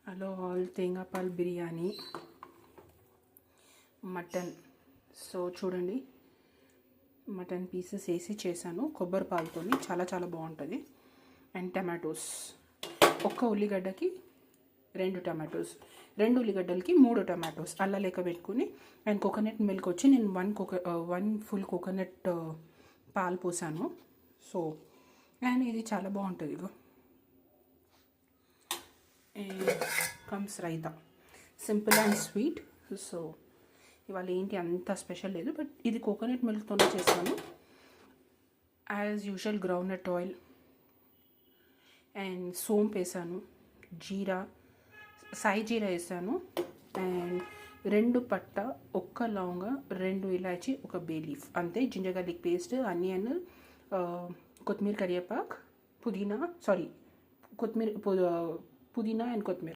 Hello all, thengapal biryani mutton. So చూడండి, mutton pieces వేసి చేశాను కొబ్బరి పాలతో, చాలా చాలా బాగుంటుంది. అండ్ టమాటోస్, ఒక్క ఉల్లిగడ్డకి 2 టమాటోస్, 2 ఉల్లిగడ్డలకి 3 టమాటోస్ అలా లెక్క పెట్టుకుని, అండ్ కోకోనట్ మిల్క్ వచ్చి నేను 1 ఫుల్ కోకోనట్ పాలు పోసాను. సో అండ్ ఇది చాలా బాగుంటుంది. ఇగో comes raita, simple and sweet. So ఇవాళ ఏంటి అంత స్పెషల్ లేదు, బట్ ఇది కోకోనట్ మిల్క్తోనే చేస్తాను. As usual groundnut oil and సోంపు వేసాను, జీరా, సాయి జీరా వేసాను, అండ్ 2 పట్ట, 1 లవంగ, 2 ఇలాచి, 1 బే లీఫ్, అంతే. జింజర్ గార్లిక్ పేస్ట్, ఆనియన్, కొత్తిమీర, కరివేపాకు, పుదీనా అండ్ కొత్తిమీర.